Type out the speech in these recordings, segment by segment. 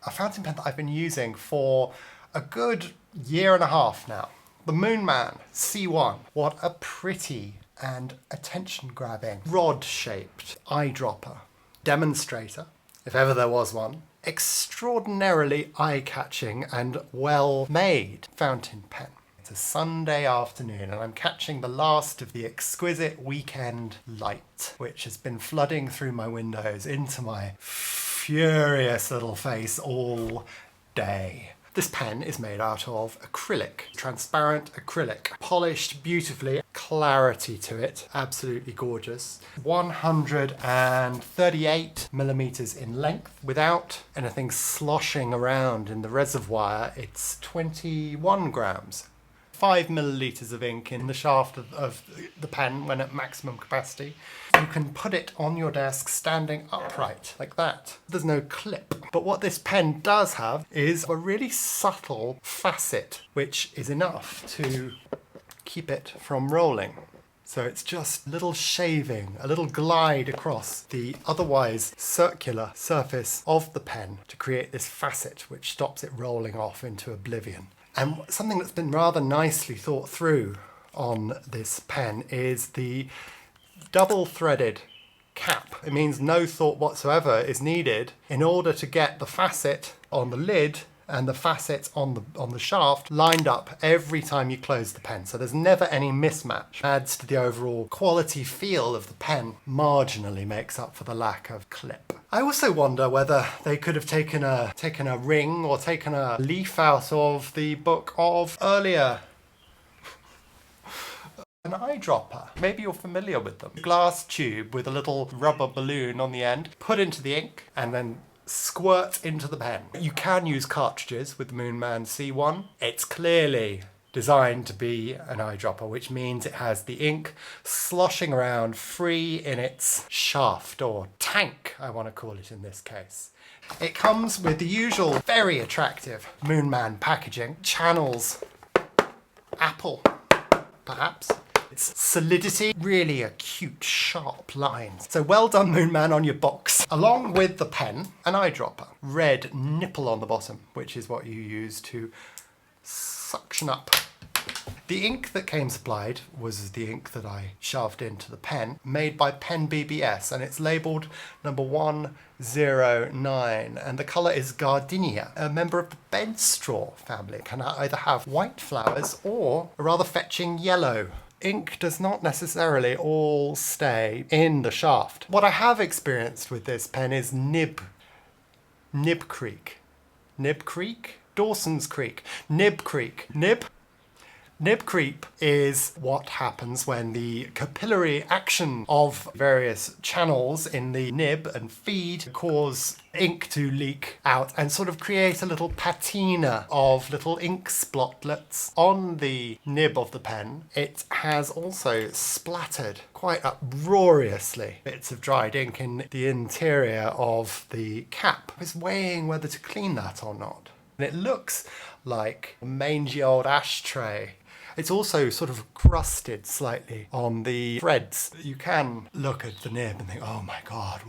a fountain pen that I've been using for a good year and a half now. The Moonman C1. What a pretty and attention-grabbing rod-shaped eyedropper. Demonstrator, if ever there was one. Extraordinarily eye-catching and well-made fountain pen. It's a Sunday afternoon and I'm catching the last of the exquisite weekend light, which has been flooding through my windows into my furious little face all day. This pen is made out of acrylic, transparent acrylic, polished beautifully, clarity to it, absolutely gorgeous. 138 millimeters in length. Without anything sloshing around in the reservoir, it's 21 grams. 5 milliliters of ink in the shaft of the pen when at maximum capacity. You can put it on your desk standing upright like that. There's no clip. But what this pen does have is a really subtle facet, which is enough to keep it from rolling. So it's just a little shaving, a little glide across the otherwise circular surface of the pen to create this facet which stops it rolling off into oblivion. And something that's been rather nicely thought through on this pen is the double-threaded cap. It means no thought whatsoever is needed in order to get the facet on the lid and the facet on the shaft lined up every time you close the pen. So there's never any mismatch. Adds to the overall quality feel of the pen, marginally makes up for the lack of clip. I also wonder whether they could have taken a ring or taken a leaf out of the book of earlier. An eyedropper. Maybe you're familiar with them. A glass tube with a little rubber balloon on the end, put into the ink and then squirt into the pen. You can use cartridges with the Moonman C1. It's clearly designed to be an eyedropper, which means it has the ink sloshing around free in its shaft, or tank, I want to call it in this case. It comes with the usual very attractive Moonman packaging. Channels, apple, perhaps. Its solidity, really acute, sharp lines. So well done, Moonman, on your box. Along with the pen, an eyedropper. Red nipple on the bottom, which is what you use to suction up. The ink that came supplied was the ink that I shoved into the pen, made by Pen BBS, and it's labelled number 109, and the colour is gardenia, a member of the bedstraw family. It can either have white flowers or a rather fetching yellow. Ink does not necessarily all stay in the shaft. What I have experienced with this pen is nib creak. Nib creak? Dawson's Creek. Nib creak. Nib creep is what happens when the capillary action of various channels in the nib and feed cause ink to leak out and sort of create a little patina of little ink splotlets on the nib of the pen. It has also splattered quite uproariously bits of dried ink in the interior of the cap. I was weighing whether to clean that or not. And it looks like a mangy old ashtray. It's also sort of crusted slightly on the threads. You can look at the nib and think, oh my God,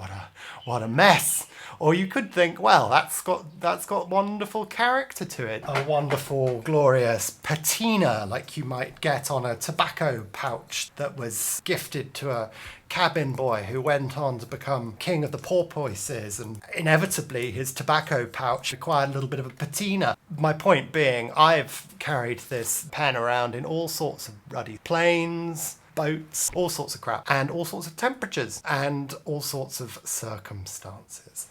what a mess. Or you could think, well, that's got wonderful character to it. A wonderful, glorious patina like you might get on a tobacco pouch that was gifted to a cabin boy who went on to become king of the porpoises, and inevitably his tobacco pouch acquired a little bit of a patina. My point being, I've carried this pen around in all sorts of ruddy planes, boats, all sorts of crap, and all sorts of temperatures, and all sorts of circumstances.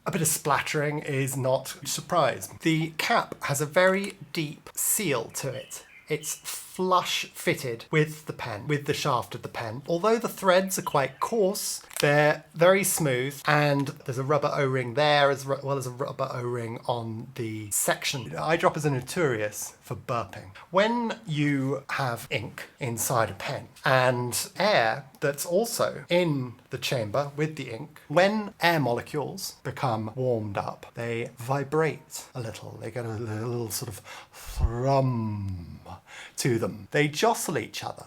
A bit of splattering is not a surprise. The cap has a very deep seal to it. It's flush fitted with the pen, with the shaft of the pen. Although the threads are quite coarse, they're very smooth, and there's a rubber O-ring there as well as a rubber O-ring on the section. Eyedroppers are notorious for burping. When you have ink inside a pen and air that's also in the chamber with the ink, when air molecules become warmed up, they vibrate a little. They get a little sort of thrum to them. They jostle each other.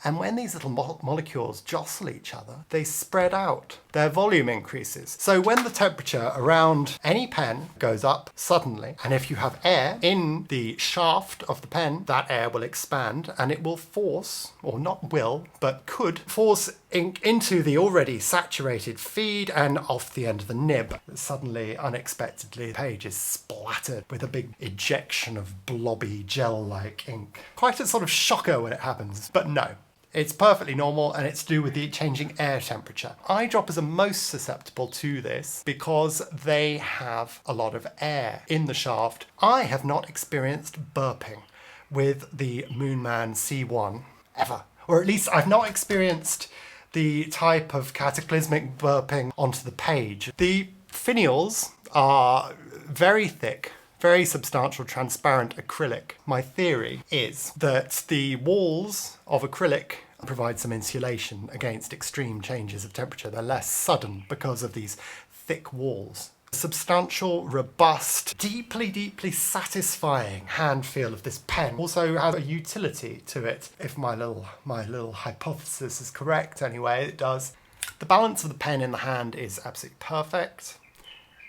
And when these little molecules jostle each other, they spread out their volume increases. So when the temperature around any pen goes up suddenly, and if you have air in the shaft of the pen, that air will expand and it will force, or not will, but could force ink into the already saturated feed and off the end of the nib. Suddenly, unexpectedly, the page is splattered with a big ejection of blobby gel-like ink. Quite a sort of shocker when it happens, but no. It's perfectly normal and it's to do with the changing air temperature. Eyedroppers are most susceptible to this because they have a lot of air in the shaft. I have not experienced burping with the Moonman C1 ever. Or at least I've not experienced the type of cataclysmic burping onto the page. The finials are very thick, very substantial, transparent acrylic. My theory is that the walls of acrylic provide some insulation against extreme changes of temperature. They're less sudden because of these thick walls. Substantial, robust, deeply, deeply satisfying hand feel of this pen also has a utility to it. If my little hypothesis is correct, anyway, it does. The balance of the pen in the hand is absolutely perfect.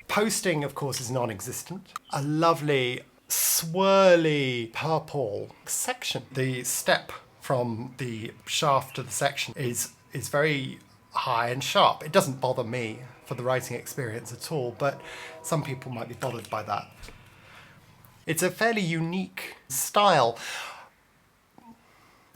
Posting, of course, is non-existent. A lovely, swirly purple section. The step from the shaft to the section is very high and sharp. It doesn't bother me for the writing experience at all, but some people might be bothered by that. It's a fairly unique style.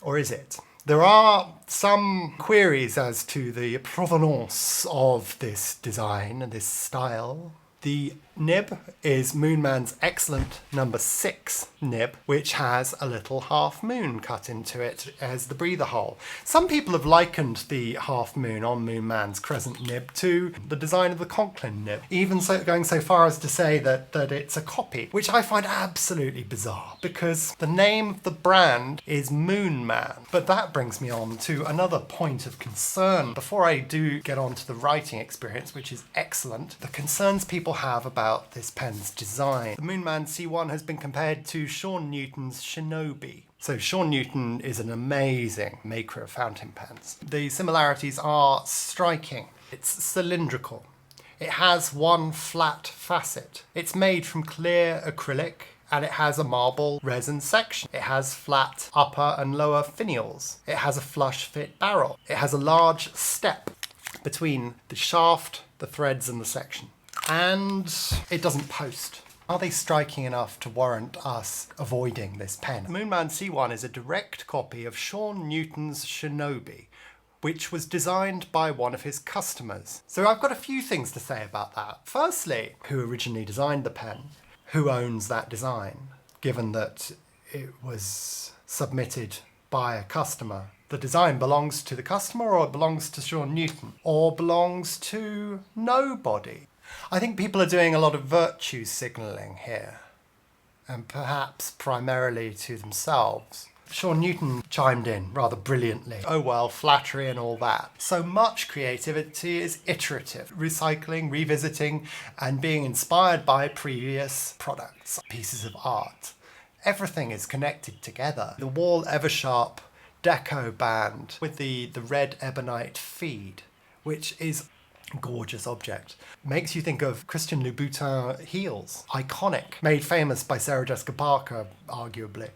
Or is it? There are some queries as to the provenance of this design and this style. The nib is Moonman's excellent number 6 nib, which has a little half moon cut into it as the breather hole. Some people have likened the half moon on Moonman's crescent nib to the design of the Conklin nib, even so going so far as to say that it's a copy, which I find absolutely bizarre because the name of the brand is Moonman. But that brings me on to another point of concern. Before I do get on to the writing experience, which is excellent, the concerns people have about this pen's design. The Moonman C1 has been compared to Sean Newton's Shinobi. So Sean Newton is an amazing maker of fountain pens. The similarities are striking. It's cylindrical. It has one flat facet. It's made from clear acrylic and it has a marble resin section. It has flat upper and lower finials. It has a flush fit barrel. It has a large step between the shaft, the threads and the section. And it doesn't post. Are they striking enough to warrant us avoiding this pen? The Moonman C1 is a direct copy of Sean Newton's Shinobi, which was designed by one of his customers. So I've got a few things to say about that. Firstly, who originally designed the pen? Who owns that design, given that it was submitted by a customer? The design belongs to the customer, or it belongs to Sean Newton, or belongs to nobody? I think people are doing a lot of virtue signalling here, and perhaps primarily to themselves. Sean Newton chimed in rather brilliantly. Oh well, flattery and all that. So much creativity is iterative, recycling, revisiting, and being inspired by previous products, pieces of art. Everything is connected together. The wall Eversharp deco band with the red ebonite feed, which is gorgeous object. Makes you think of Christian Louboutin heels. Iconic. Made famous by Sarah Jessica Parker, arguably.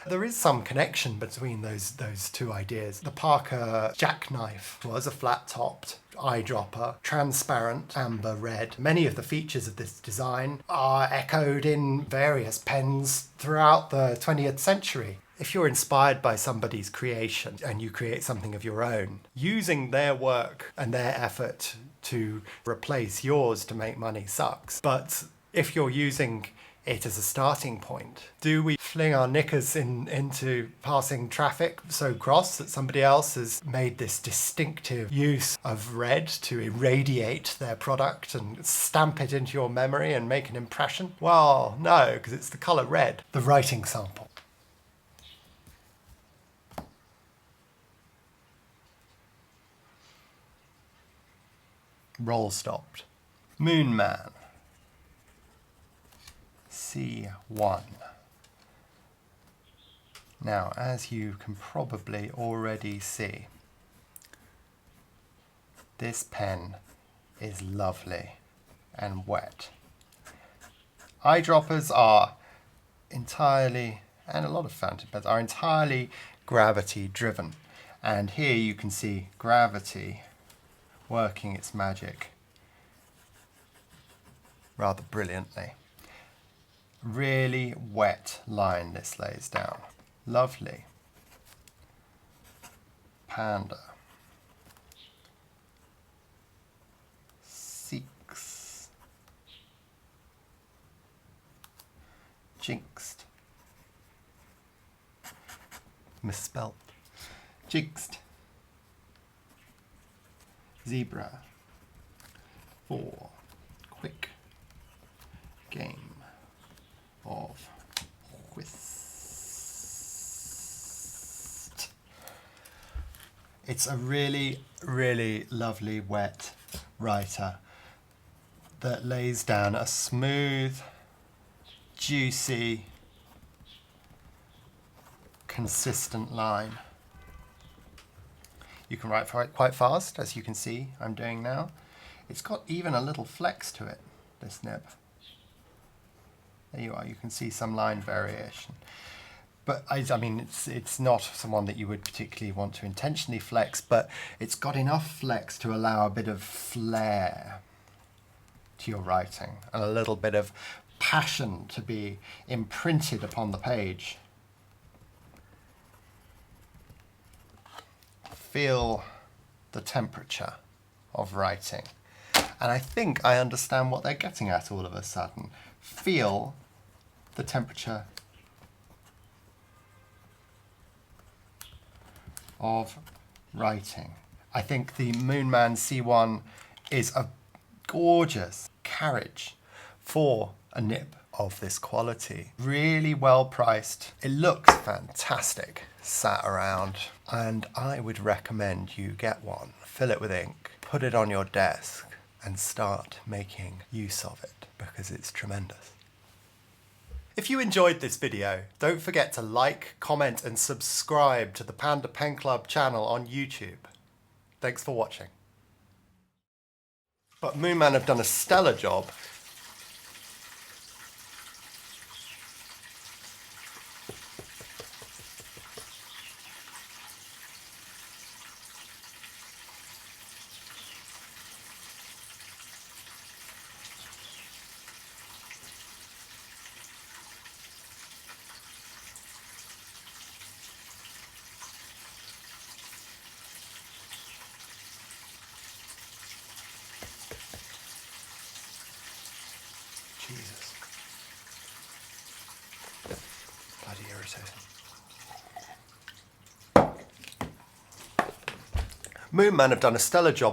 There is some connection between those two ideas. The Parker jackknife was a flat-topped eyedropper, transparent, amber red. Many of the features of this design are echoed in various pens throughout the 20th century. If you're inspired by somebody's creation and you create something of your own, using their work and their effort to replace yours to make money sucks. But if you're using it as a starting point, do we fling our knickers into passing traffic so cross that somebody else has made this distinctive use of red to irradiate their product and stamp it into your memory and make an impression? Well, no, because it's the colour red. The writing sample. Roll stopped. Moonman C1. Now, as you can probably already see, this pen is lovely and wet. Eyedroppers are entirely, and a lot of fountain pens are entirely gravity driven. And here you can see gravity working its magic rather brilliantly. Really wet line this lays down. Lovely. Panda. Six. Jinxed. Misspelt. Jinxed. Zebra. 4. Quick. Game of whist. It's a really, really lovely wet writer that lays down a smooth, juicy, consistent line. You can write quite fast, as you can see I'm doing now. It's got even a little flex to it, this nib. There you are, you can see some line variation. But I mean, it's not someone that you would particularly want to intentionally flex, but it's got enough flex to allow a bit of flair to your writing and a little bit of passion to be imprinted upon the page. Feel the temperature of writing. And I think I understand what they're getting at all of a sudden. Feel the temperature of writing. I think the Moonman C1 is a gorgeous carriage for a nib of this quality. Really well priced. It looks fantastic sat around, and I would recommend you get one, fill it with ink, put it on your desk and start making use of it because it's tremendous. If you enjoyed this video, don't forget to like, comment and subscribe to the Panda Pen Club channel on YouTube. Thanks for watching. But Moonman have done a stellar job. Jesus. Bloody irritating. Moonman have done a stellar job